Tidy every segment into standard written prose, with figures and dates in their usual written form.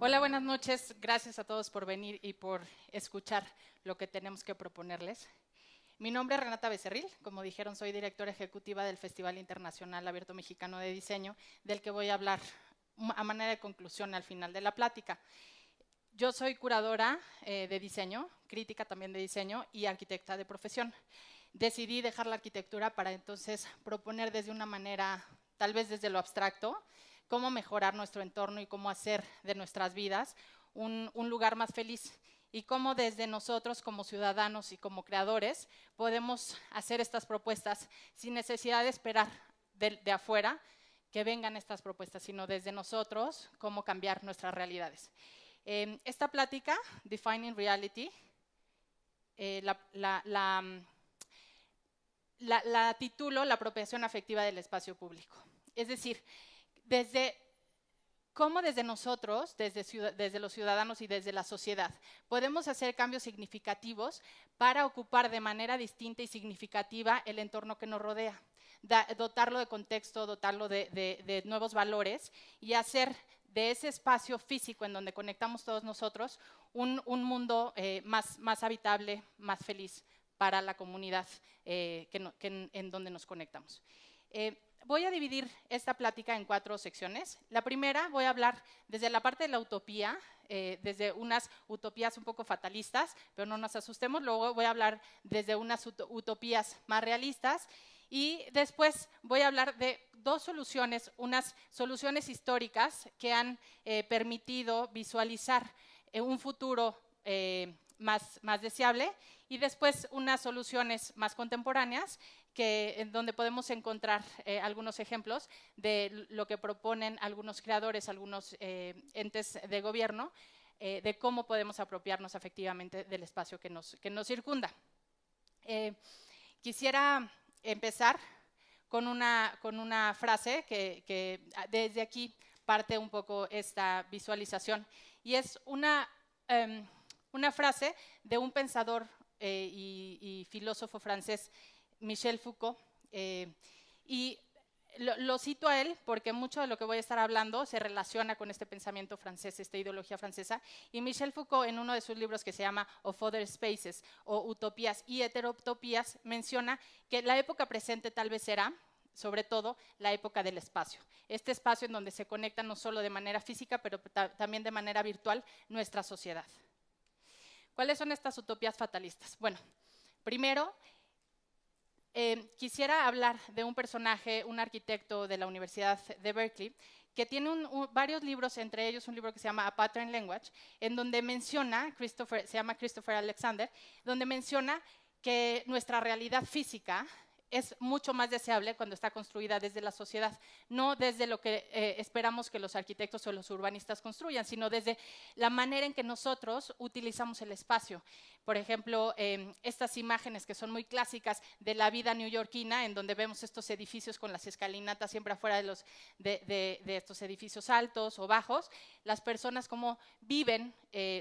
Hola, buenas noches. Gracias a todos por venir y por escuchar lo que tenemos que proponerles. Mi nombre es Renata Becerril. Como dijeron, soy directora ejecutiva del Festival Internacional Abierto Mexicano de Diseño, del que voy a hablar a manera de conclusión al final de la plática. Yo soy curadora de diseño, crítica también de diseño y arquitecta de profesión. Decidí dejar la arquitectura para entonces proponer desde una manera, tal vez desde lo abstracto, cómo mejorar nuestro entorno y cómo hacer de nuestras vidas un lugar más feliz y cómo desde nosotros como ciudadanos y como creadores podemos hacer estas propuestas sin necesidad de esperar de afuera que vengan estas propuestas, sino desde nosotros cómo cambiar nuestras realidades. Esta plática, Defining Reality, la titulo La apropiación afectiva del espacio público. Es decir, cómo desde nosotros, desde los ciudadanos y desde la sociedad, podemos hacer cambios significativos para ocupar de manera distinta y significativa el entorno que nos rodea, dotarlo de contexto, dotarlo de nuevos valores y hacer de ese espacio físico en donde conectamos todos nosotros un mundo más habitable, más feliz para la comunidad en donde nos conectamos. Voy a dividir esta plática en 4 secciones. La primera voy a hablar desde la parte de la utopía, desde unas utopías un poco fatalistas, pero no nos asustemos. Luego voy a hablar desde unas utopías más realistas y después voy a hablar de 2 soluciones, unas soluciones históricas que han permitido visualizar un futuro más deseable y después unas soluciones más contemporáneas en donde podemos encontrar algunos ejemplos de lo que proponen algunos creadores, algunos entes de gobierno, de cómo podemos apropiarnos efectivamente del espacio que nos circunda. Quisiera empezar con una frase que desde aquí parte un poco esta visualización, y es una frase de un pensador y filósofo francés, Michel Foucault, y lo cito a él porque mucho de lo que voy a estar hablando se relaciona con este pensamiento francés, esta ideología francesa, y Michel Foucault en uno de sus libros que se llama Of Other Spaces, o Utopías y Heterotopías, menciona que la época presente tal vez será, sobre todo, la época del espacio. Este espacio en donde se conecta no solo de manera física, pero también de manera virtual nuestra sociedad. ¿Cuáles son estas utopías fatalistas? Bueno, primero, quisiera hablar de un personaje, un arquitecto de la Universidad de Berkeley, que tiene varios libros, entre ellos un libro que se llama A Pattern Language, en donde menciona, se llama Christopher Alexander, donde menciona que nuestra realidad física es mucho más deseable cuando está construida desde la sociedad, no desde lo que esperamos que los arquitectos o los urbanistas construyan, sino desde la manera en que nosotros utilizamos el espacio. Por ejemplo, estas imágenes que son muy clásicas de la vida neoyorquina, en donde vemos estos edificios con las escalinatas siempre afuera de estos edificios altos o bajos, las personas cómo viven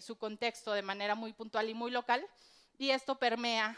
su contexto de manera muy puntual y muy local, y esto permea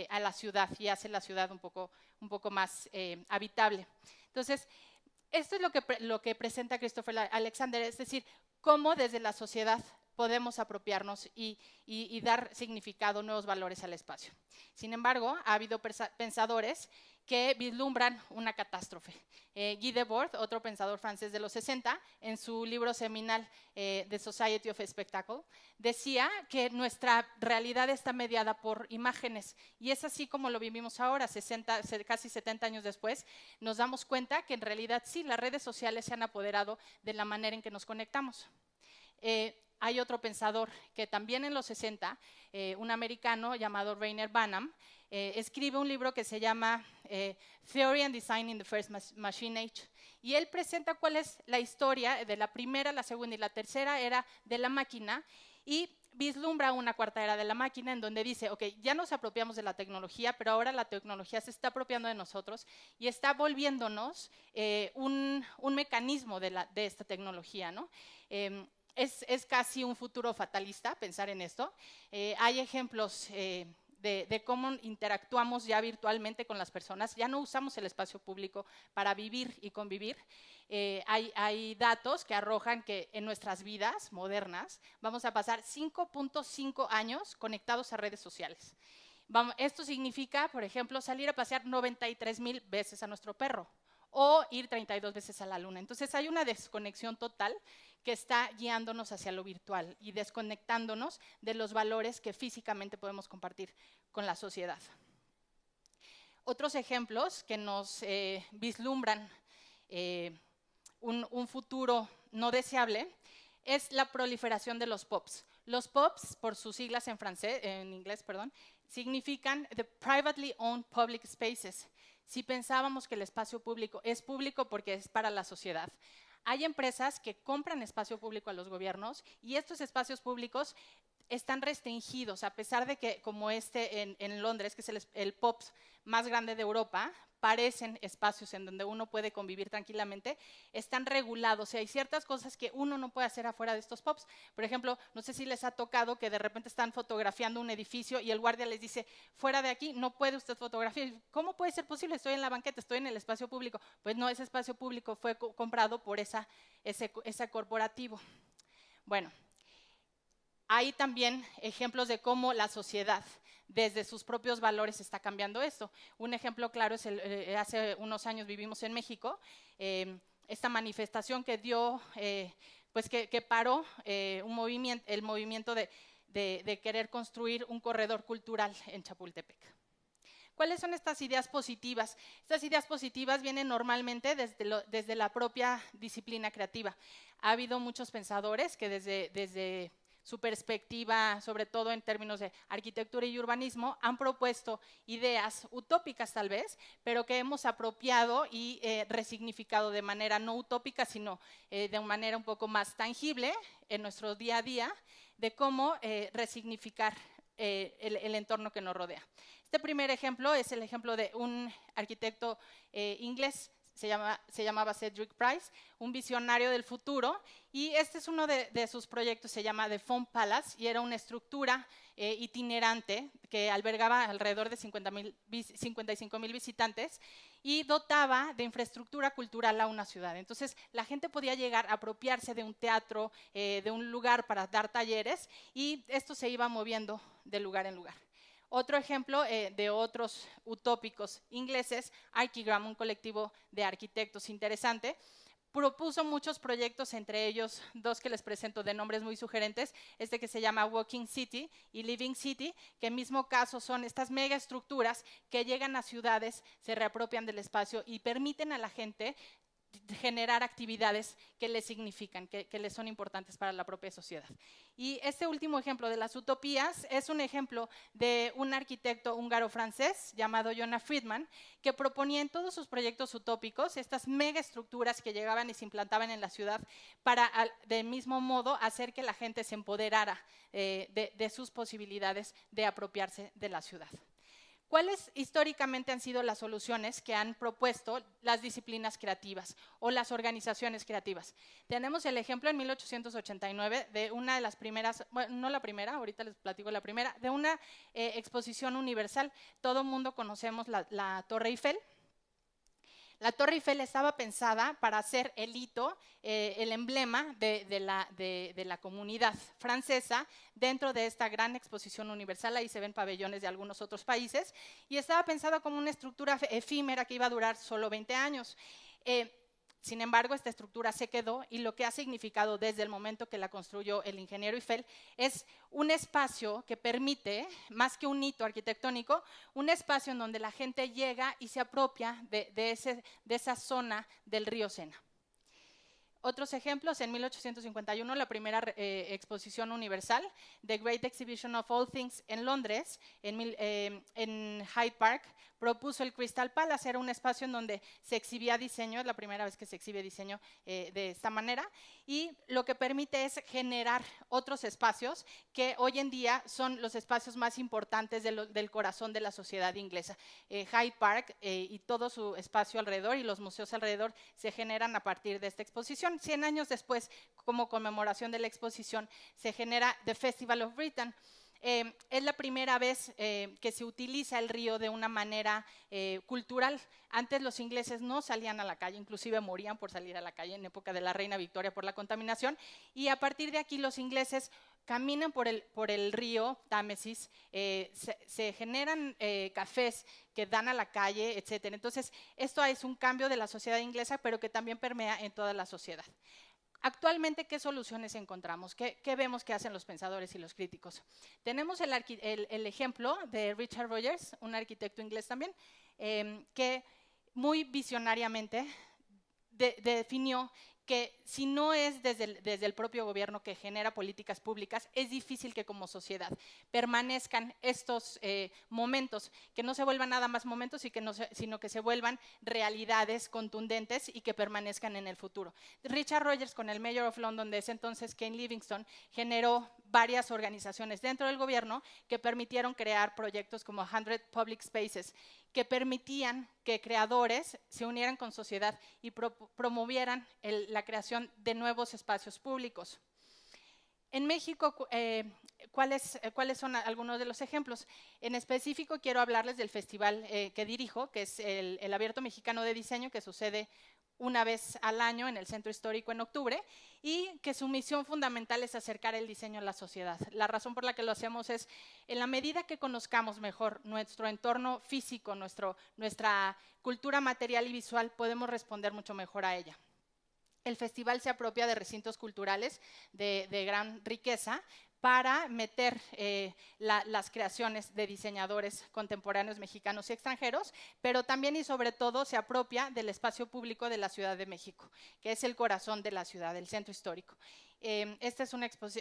a la ciudad y hace la ciudad un poco más habitable. Entonces, esto es lo que presenta Christopher Alexander, es decir, cómo desde la sociedad podemos apropiarnos y dar significado, nuevos valores al espacio. Sin embargo, ha habido pensadores que vislumbran una catástrofe. Guy Debord, otro pensador francés de los 60, en su libro seminal The Society of Spectacle, decía que nuestra realidad está mediada por imágenes, y es así como lo vivimos ahora, casi 70 años después, nos damos cuenta que en realidad sí, las redes sociales se han apoderado de la manera en que nos conectamos. Hay otro pensador que también en los 60, un americano llamado Rainer Banham, escribe un libro que se llama Theory and Design in the First Machine Age, y él presenta cuál es la historia de la primera, la segunda y la tercera era de la máquina, y vislumbra una cuarta era de la máquina en donde dice, ok, ya nos apropiamos de la tecnología, pero ahora la tecnología se está apropiando de nosotros y está volviéndonos un mecanismo de esta tecnología, ¿no? Es casi un futuro fatalista pensar en esto. Hay ejemplos de cómo interactuamos ya virtualmente con las personas. Ya no usamos el espacio público para vivir y convivir. Hay datos que arrojan que en nuestras vidas modernas vamos a pasar 5.5 años conectados a redes sociales. Esto significa, por ejemplo, salir a pasear 93,000 veces a nuestro perro o ir 32 veces a la luna. Entonces hay una desconexión total que está guiándonos hacia lo virtual y desconectándonos de los valores que físicamente podemos compartir con la sociedad. Otros ejemplos que nos vislumbran un futuro no deseable es la proliferación de los POPs. Los POPs, por sus siglas en inglés, significan the privately owned public spaces. Si pensábamos que el espacio público es público porque es para la sociedad, hay empresas que compran espacio público a los gobiernos y estos espacios públicos están restringidos, a pesar de que, como en Londres, que es el POP más grande de Europa, parecen espacios en donde uno puede convivir tranquilamente, están regulados. O sea, hay ciertas cosas que uno no puede hacer afuera de estos POPs. Por ejemplo, no sé si les ha tocado que de repente están fotografiando un edificio y el guardia les dice, fuera de aquí no puede usted fotografiar. ¿Cómo puede ser posible? Estoy en la banqueta, estoy en el espacio público. Pues no, ese espacio público fue comprado por ese corporativo. Bueno, hay también ejemplos de cómo la sociedad, desde sus propios valores, está cambiando esto. Un ejemplo claro es hace unos años vivimos en México, esta manifestación que dio, que paró el movimiento de querer construir un corredor cultural en Chapultepec. ¿Cuáles son estas ideas positivas? Estas ideas positivas vienen normalmente desde la propia disciplina creativa. Ha habido muchos pensadores que desde su perspectiva, sobre todo en términos de arquitectura y urbanismo, han propuesto ideas utópicas tal vez, pero que hemos apropiado y resignificado de manera no utópica, sino de una manera un poco más tangible en nuestro día a día, de cómo resignificar el entorno que nos rodea. Este primer ejemplo es el ejemplo de un arquitecto inglés, se llamaba Cedric Price, un visionario del futuro, y este es uno de sus proyectos, se llama The Foam Palace, y era una estructura itinerante que albergaba alrededor de 55,000 visitantes y dotaba de infraestructura cultural a una ciudad. Entonces, la gente podía llegar a apropiarse de un teatro, de un lugar para dar talleres, y esto se iba moviendo de lugar en lugar. Otro ejemplo de otros utópicos ingleses, Archigram, un colectivo de arquitectos interesante, propuso muchos proyectos, entre ellos dos que les presento de nombres muy sugerentes, este que se llama Walking City y Living City, que en mismo caso son estas megaestructuras que llegan a ciudades, se reapropian del espacio y permiten a la gente generar actividades que les significan, que les son importantes para la propia sociedad. Y este último ejemplo de las utopías es un ejemplo de un arquitecto húngaro-francés llamado Jonas Friedman, que proponía en todos sus proyectos utópicos estas megaestructuras que llegaban y se implantaban en la ciudad para, del mismo modo, hacer que la gente se empoderara de sus posibilidades de apropiarse de la ciudad. ¿Cuáles históricamente han sido las soluciones que han propuesto las disciplinas creativas o las organizaciones creativas? Tenemos el ejemplo en 1889 de una de las primeras, bueno, no la primera, ahorita les platico la primera, de una exposición universal. Todo el mundo conocemos la Torre Eiffel. La Torre Eiffel estaba pensada para ser el hito, el emblema de la comunidad francesa dentro de esta gran exposición universal. Ahí se ven pabellones de algunos otros países y estaba pensada como una estructura efímera que iba a durar solo 20 años. Sin embargo, esta estructura se quedó y lo que ha significado desde el momento que la construyó el ingeniero Eiffel es un espacio que permite, más que un hito arquitectónico, un espacio en donde la gente llega y se apropia de esa zona del río Sena. Otros ejemplos, en 1851, la primera exposición universal, The Great Exhibition of All Things en Londres, en Hyde Park, propuso el Crystal Palace. Era un espacio en donde se exhibía diseño, es la primera vez que se exhibe diseño de esta manera, y lo que permite es generar otros espacios que hoy en día son los espacios más importantes del corazón de la sociedad inglesa. Hyde Park y todo su espacio alrededor y los museos alrededor se generan a partir de esta exposición. 100 años después, como conmemoración de la exposición, se genera The Festival of Britain. Es la primera vez que se utiliza el río de una manera cultural. Antes los ingleses no salían a la calle, inclusive morían por salir a la calle en época de la Reina Victoria por la contaminación, y a partir de aquí los ingleses caminan por el río Támesis, se generan cafés que dan a la calle, etcétera. Entonces, esto es un cambio de la sociedad inglesa, pero que también permea en toda la sociedad. Actualmente, ¿qué soluciones encontramos? ¿Qué vemos que hacen los pensadores y los críticos? Tenemos el ejemplo de Richard Rogers, un arquitecto inglés también, que muy visionariamente definió que si no es desde el propio gobierno que genera políticas públicas, es difícil que como sociedad permanezcan estos momentos, que no se vuelvan nada más momentos, sino que se vuelvan realidades contundentes y que permanezcan en el futuro. Richard Rogers, con el Mayor of London de ese entonces, Ken Livingstone, generó varias organizaciones dentro del gobierno que permitieron crear proyectos como 100 Public Spaces, que permitían que creadores se unieran con sociedad y promovieran la creación de nuevos espacios públicos. En México, ¿cuáles son algunos de los ejemplos? En específico, quiero hablarles del festival que dirijo, que es el Abierto Mexicano de Diseño, que sucede una vez al año en el Centro Histórico en octubre, y que su misión fundamental es acercar el diseño a la sociedad. La razón por la que lo hacemos es, en la medida que conozcamos mejor nuestro entorno físico, nuestra cultura material y visual, podemos responder mucho mejor a ella. El festival se apropia de recintos culturales de gran riqueza para meter las creaciones de diseñadores contemporáneos mexicanos y extranjeros, pero también y sobre todo se apropia del espacio público de la Ciudad de México, que es el corazón de la ciudad, del centro histórico. Esta es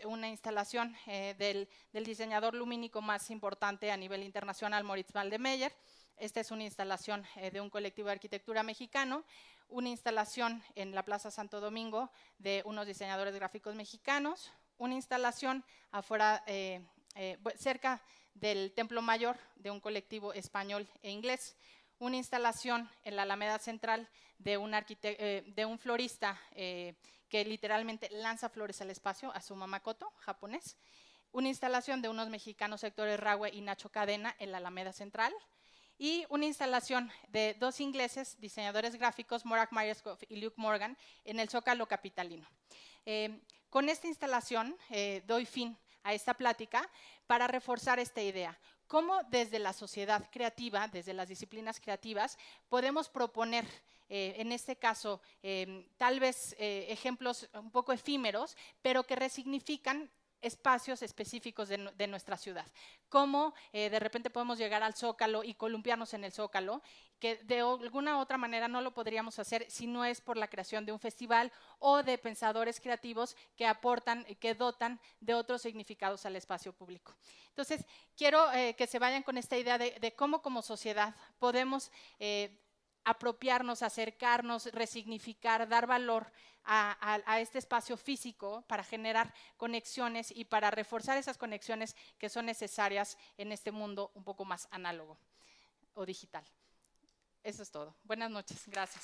una instalación del diseñador lumínico más importante a nivel internacional, Moritz Waldemeier. Esta es una instalación de un colectivo de arquitectura mexicano, una instalación en la Plaza Santo Domingo de unos diseñadores gráficos mexicanos, una instalación afuera, cerca del Templo Mayor de un colectivo español e inglés, una instalación en la Alameda Central de un florista que literalmente lanza flores al espacio, Azuma Makoto, japonés, una instalación de unos mexicanos, Héctor Errahue y Nacho Cadena, en la Alameda Central, y una instalación de dos ingleses, diseñadores gráficos, Morak Myerscough y Luke Morgan, en el Zócalo capitalino. Con esta instalación doy fin a esta plática para reforzar esta idea. Cómo desde la sociedad creativa, desde las disciplinas creativas, podemos proponer, en este caso, tal vez ejemplos un poco efímeros, pero que resignifican espacios específicos de nuestra ciudad. Cómo de repente podemos llegar al Zócalo y columpiarnos en el Zócalo, que de alguna u otra manera no lo podríamos hacer si no es por la creación de un festival o de pensadores creativos que aportan, que dotan de otros significados al espacio público. Entonces, quiero que se vayan con esta idea de cómo como sociedad podemos apropiarnos, acercarnos, resignificar, dar valor a este espacio físico para generar conexiones y para reforzar esas conexiones que son necesarias en este mundo un poco más análogo o digital. Eso es todo. Buenas noches. Gracias.